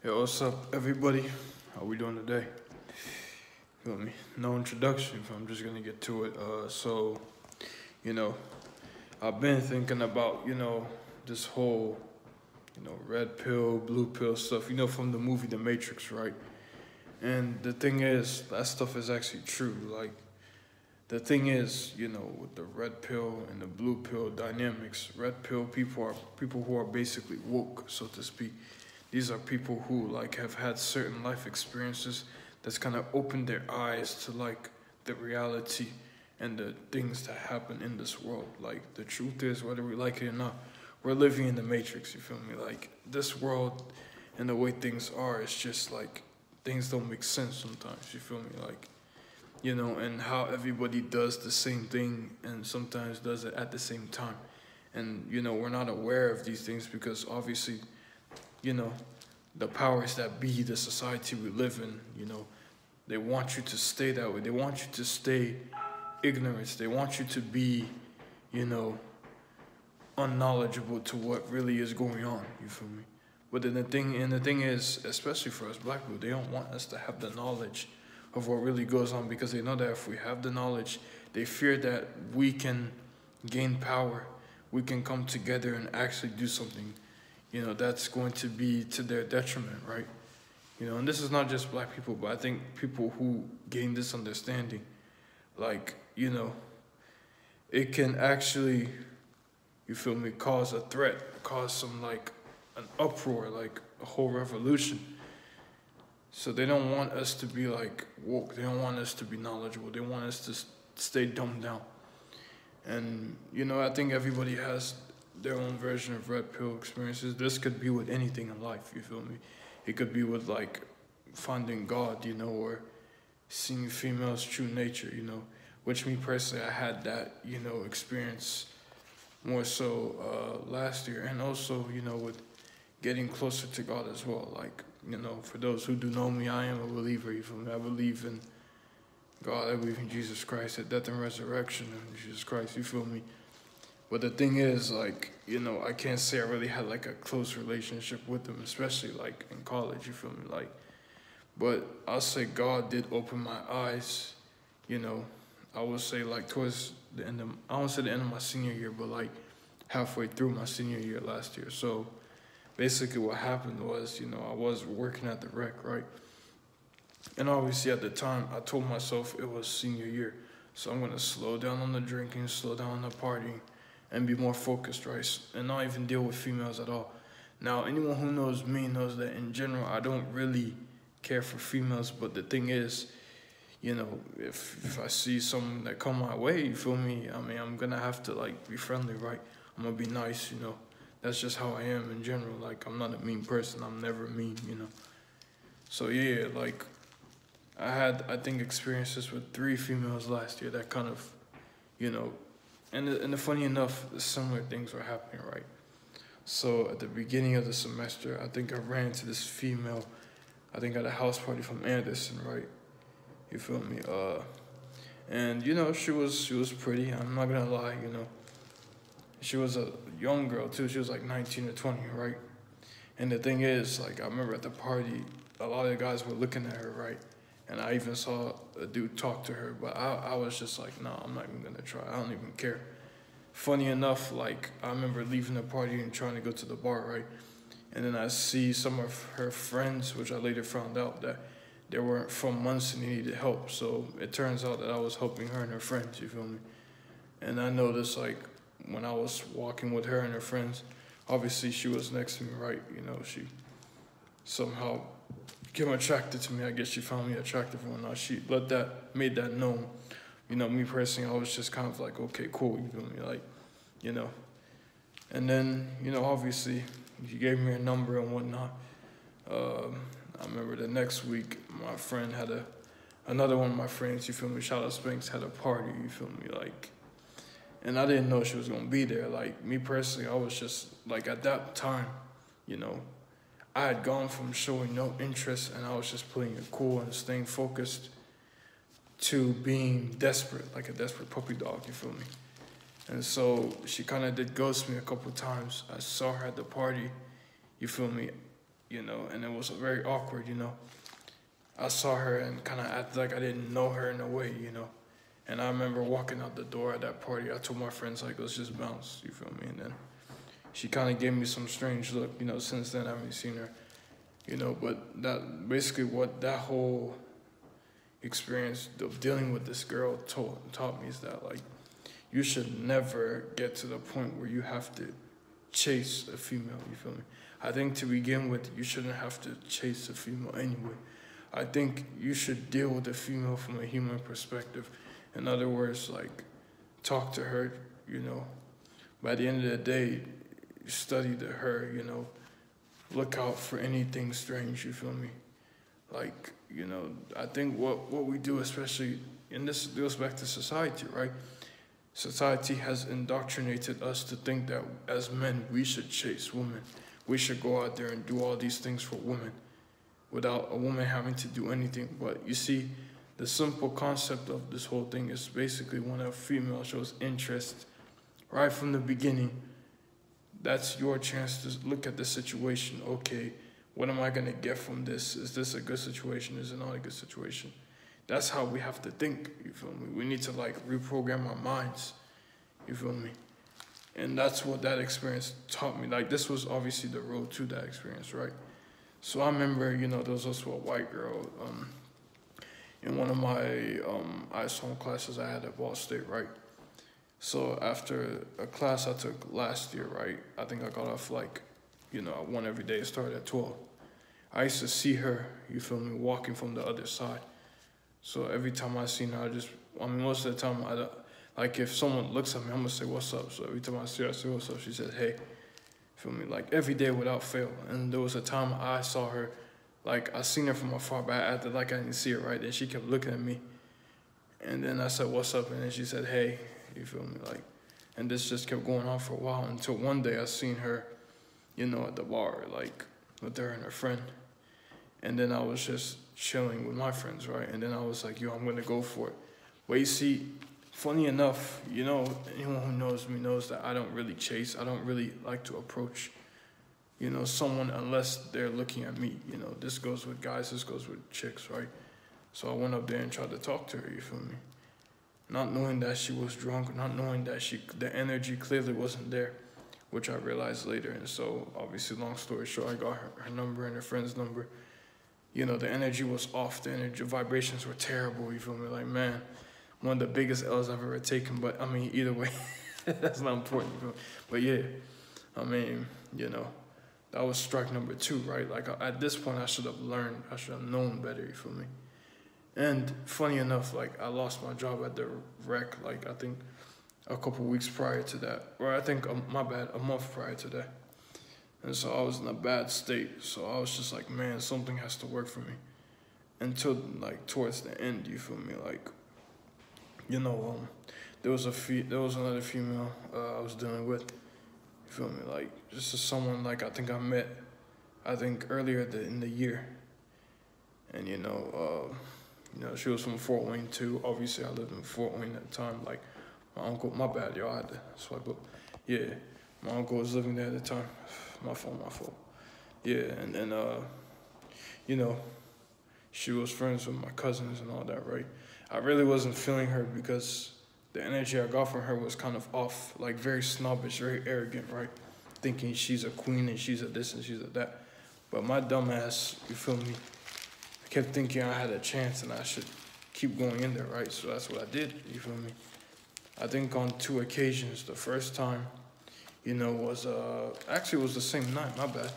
Yo, what's up, everybody? How we doing today? Feel me? No introduction. I'm just gonna get to it. You know, I've been thinking about this whole red pill, blue pill stuff. From the movie The Matrix, right? And the thing is, that stuff is actually true. Like the thing is, with the red pill and the blue pill dynamics, red pill people are people who are basically woke, so to speak. These are people who like have had certain life experiences that's kind of opened their eyes to like the reality and the things that happen in this world. Like the truth is, whether we like it or not, we're living in the matrix, you feel me? Like this world and the way things are, it's just like things don't make sense sometimes, you feel me? Like, and how everybody does the same thing and sometimes does it at the same time. And, we're not aware of these things because obviously, you know, the powers that be, the society we live in, they want you to stay that way. They want you to stay ignorant. They want you to be, you know, unknowledgeable to what really is going on. You feel me? But then the thing is, especially for us black people, they don't want us to have the knowledge of what really goes on because they know that if we have the knowledge, they fear that we can gain power, we can come together and actually do something, that's going to be to their detriment, right? And this is not just black people, but I think people who gain this understanding, like, it can actually, you feel me, cause a threat, cause some like an uproar, like a whole revolution. So they don't want us to be like woke. They don't want us to be knowledgeable. They want us to stay dumbed down. And I think everybody has their own version of red pill experiences. This could be with anything in life. You feel me? It could be with like finding God, or seeing females' true nature. Which me personally, I had that experience more so last year, and also with getting closer to God as well. Like for those who do know me, I am a believer. You feel me? I believe in God. I believe in Jesus Christ, the death and resurrection of Jesus Christ. You feel me? But the thing is, like, I can't say I really had like a close relationship with him, especially like in college. You feel me? Like, but I'll say God did open my eyes. I would say like towards the end of, I won't say the end of my senior year, but like halfway through my senior year last year. So basically what happened was, I was working at the rec, right? And obviously at the time, I told myself it was senior year. So I'm going to slow down on the drinking, slow down on the partying, and be more focused, right? And not even deal with females at all. Now, anyone who knows me knows that in general, I don't really care for females. But the thing is, if I see someone that come my way, you feel me? I mean, I'm going to have to, like, be friendly, right? I'm going to be nice, That's just how I am in general. Like, I'm not a mean person. I'm never mean, So, yeah, like, I had, I think, experiences with 3 females last year that kind of, and the funny enough, similar things were happening, right? So at the beginning of the semester, I think I ran into this female, I think at a house party from Anderson, right? You feel me? And she was pretty. I'm not gonna lie, She was a young girl too. She was like 19 or 20, right? And the thing is, like, I remember at the party, a lot of the guys were looking at her, right? And I even saw a dude talk to her, but I was just like, no, I'm not even gonna try. I don't even care. Funny enough, like, I remember leaving the party and trying to go to the bar, right? And then I see some of her friends, which I later found out that they were from months and they needed help. So it turns out that I was helping her and her friends, you feel me? And I noticed, like, when I was walking with her and her friends, obviously she was next to me, right? She somehow became attracted to me. I guess she found me attractive or not. She made that known. Me personally, I was just kind of like, okay, cool, you feel me? Like, And then, obviously, she gave me her number and whatnot. I remember the next week, my friend had another one of my friends, you feel me? Shout out Spanks, had a party, you feel me? Like, and I didn't know she was gonna be there. Like, me personally, I was just, like, at that time, I had gone from showing no interest and I was just playing it cool and staying focused to being desperate, like a desperate puppy dog, you feel me? And so she kind of did ghost me a couple times. I saw her at the party, you feel me? and it was very awkward, I saw her and kind of acted like I didn't know her in a way. And I remember walking out the door at that party. I told my friends, like, let's just bounce, you feel me? And then she kind of gave me some strange look, since then I haven't seen her, but that basically what that whole experience of dealing with this girl taught me is that, like, you should never get to the point where you have to chase a female, you feel me? I think to begin with, you shouldn't have to chase a female anyway. I think you should deal with a female from a human perspective. In other words, like, talk to her, By the end of the day, study to her, look out for anything strange, you feel me? Like, I think what we do, especially, and this goes back to society, right? Society has indoctrinated us to think that as men, we should chase women. We should go out there and do all these things for women without a woman having to do anything. But you see, the simple concept of this whole thing is basically when a female shows interest right from the beginning, that's your chance to look at the situation. Okay, what am I going to get from this? Is this a good situation? Is it not a good situation? That's how we have to think, you feel me? We need to, like, reprogram our minds, you feel me? And that's what that experience taught me. Like, this was obviously the road to that experience, right? So I remember, there was also a white girl in one of my ISOM classes I had at Ball State, right? So after a class I took last year, right, I think I got off, like, one every day. It started at 12. I used to see her, you feel me, walking from the other side. So every time I seen her, most of the time, like, if someone looks at me, I'm going to say, what's up? So every time I see her, I say, what's up? She said, hey, feel me? Like, every day without fail. And there was a time I saw her, like, I seen her from afar, but I acted like I didn't see her, right? And she kept looking at me. And then I said, what's up? And then she said, hey, you feel me? Like, and this just kept going on for a while until one day I seen her, at the bar, like, with her and her friend. And then I was just chilling with my friends, right? And then I was like, yo, I'm going to go for it. But you see, funny enough, anyone who knows me knows that I don't really chase. I don't really like to approach, someone unless they're looking at me. This goes with guys, this goes with chicks, right? So I went up there and tried to talk to her, you feel me? Not knowing that she was drunk, not knowing that the energy clearly wasn't there, which I realized later. And so, obviously, long story short, I got her number and her friend's number. The energy was off. The vibrations were terrible, you feel me? Like, man, one of the biggest L's I've ever taken. But, I mean, either way, that's not important, you feel me? But, yeah, I mean, that was strike number 2, right? Like, at this point, I should have learned. I should have known better, you feel me? And funny enough, like, I lost my job at the rec, like, I think a couple weeks prior to that. Or I think, a month prior to that. And so I was in a bad state. So I was just like, man, something has to work for me. Until, like, towards the end, you feel me? Like, there was another female I was dealing with. You feel me? Like, just someone, like, I think I met, earlier in the year. And, she was from Fort Wayne, too. Obviously, I lived in Fort Wayne at the time. Like, my uncle, my bad, y'all, I had to swipe up. Yeah, my uncle was living there at the time. My fault. Yeah, and then, she was friends with my cousins and all that, right? I really wasn't feeling her because the energy I got from her was kind of off, like, very snobbish, very arrogant, right? Thinking she's a queen and she's a this and she's a that. But my dumb ass, you feel me? I kept thinking I had a chance and I should keep going in there, right? So that's what I did, you feel me? I think on 2 occasions. The first time, was, actually it was the same night, my bad.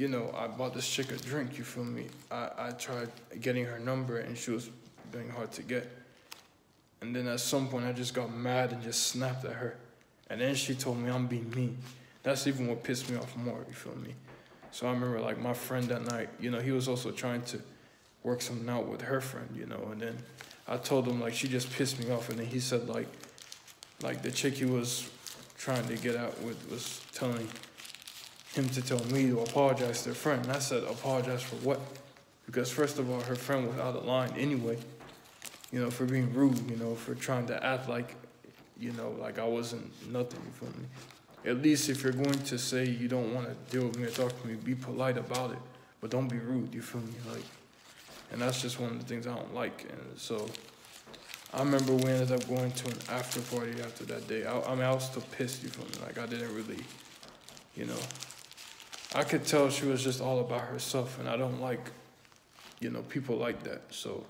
I bought this chick a drink, you feel me? I tried getting her number and she was being hard to get. And then at some point I just got mad and just snapped at her. And then she told me I'm being mean. That's even what pissed me off more, you feel me? So I remember, like, my friend that night, he was also trying to work something out with her friend, and then I told him, like, she just pissed me off. And then he said, like the chick he was trying to get out with was telling him to tell me to apologize to her friend. And I said, apologize for what? Because first of all, her friend was out of line anyway, for being rude, for trying to act like, like I wasn't nothing, you feel me? At least if you're going to say you don't want to deal with me or talk to me, be polite about it. but don't be rude, you feel me? Like, and that's just one of the things I don't like. And so I remember we ended up going to an after party after that day. I mean, I was still pissed, you feel me? Like, I didn't really, you know, I could tell she was just all about herself, and I don't like, you know, people like that. So,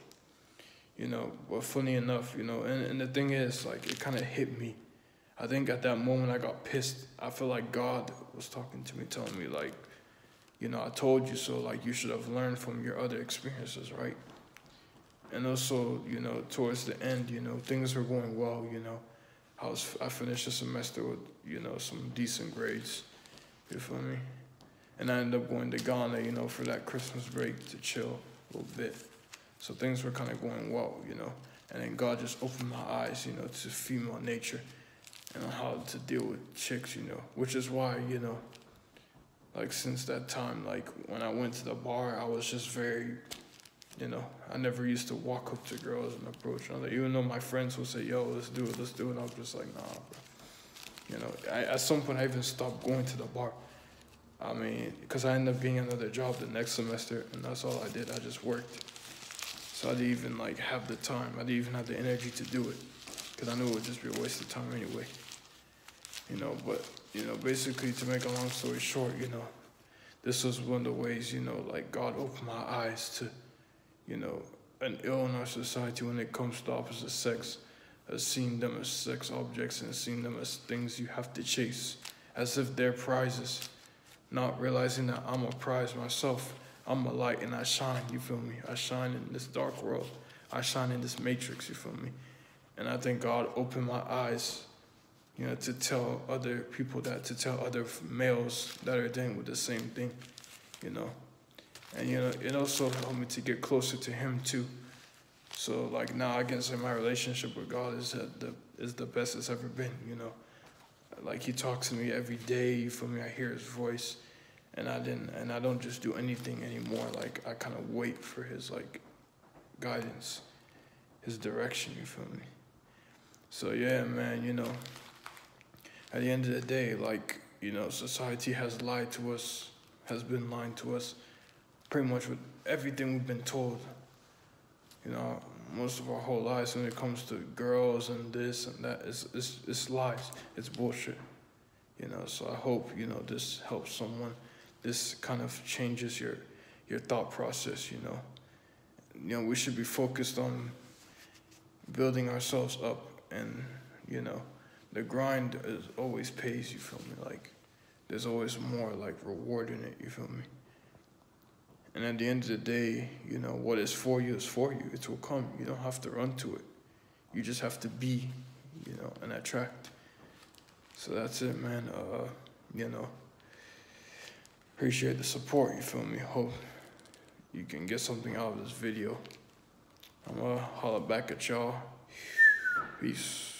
you know, but funny enough, you know, and the thing is, like, it kind of hit me. I think at that moment I got pissed. I feel like God was talking to me, telling me, like, you know, I told you so, like, you should have learned from your other experiences, right? And also, you know, towards the end, you know, things were going well, you know. I finished the semester with, you know, some decent grades, you feel me? And I ended up going to Ghana, you know, for that Christmas break to chill a little bit. So things were kind of going well, you know. And then God just opened my eyes, you know, to female nature and on how to deal with chicks, you know. Which is why, you know, like since that time, like when I went to the bar, I was just very, you know, I never used to walk up to girls and approach them. Like, even though my friends would say, yo, let's do it. I was just like, nah, bro. You know, at some point I even stopped going to the bar. I mean, because I ended up getting another job the next semester, and that's all I did. I just worked. So I didn't even, like, have the time. I didn't even have the energy to do it, because I knew it would just be a waste of time anyway. You know, but, you know, basically, to make a long story short, you know, this was one of the ways, you know, like, God opened my eyes to, you know, an ill in our society when it comes to opposite sex, as seeing them as sex objects and seeing them as things you have to chase, as if they're prizes. Not realizing that I'm a prize myself. I'm a light and I shine, you feel me? I shine in this dark world. I shine in this matrix, you feel me? And I think God opened my eyes, you know, to tell other people that, to tell other males that are dealing with the same thing, you know? And, you know, it also helped me to get closer to Him, too. So, like, now I can say my relationship with God is the best it's ever been, you know? Like, He talks to me every day, you feel me? I hear His voice, and I don't just do anything anymore. Like, I kind of wait for His, like, guidance, His direction, you feel me? So, yeah, man, you know, at the end of the day, like, you know, society has lied to us, has been lying to us, pretty much with everything we've been told, you know, most of our whole lives when it comes to girls and this and that. It's lies. It's bullshit. You know, so I hope, you know, this helps someone. This kind of changes your thought process, you know. You know, we should be focused on building ourselves up, and, you know, the grind is always pays, you feel me? Like, there's always more, like, reward in it, you feel me? And at the end of the day, you know, what is for you is for you. It will come. You don't have to run to it. You just have to be, you know, and attract. So that's it, man. You know, appreciate the support, you feel me? Hope you can get something out of this video. I'm gonna holler back at y'all. Peace.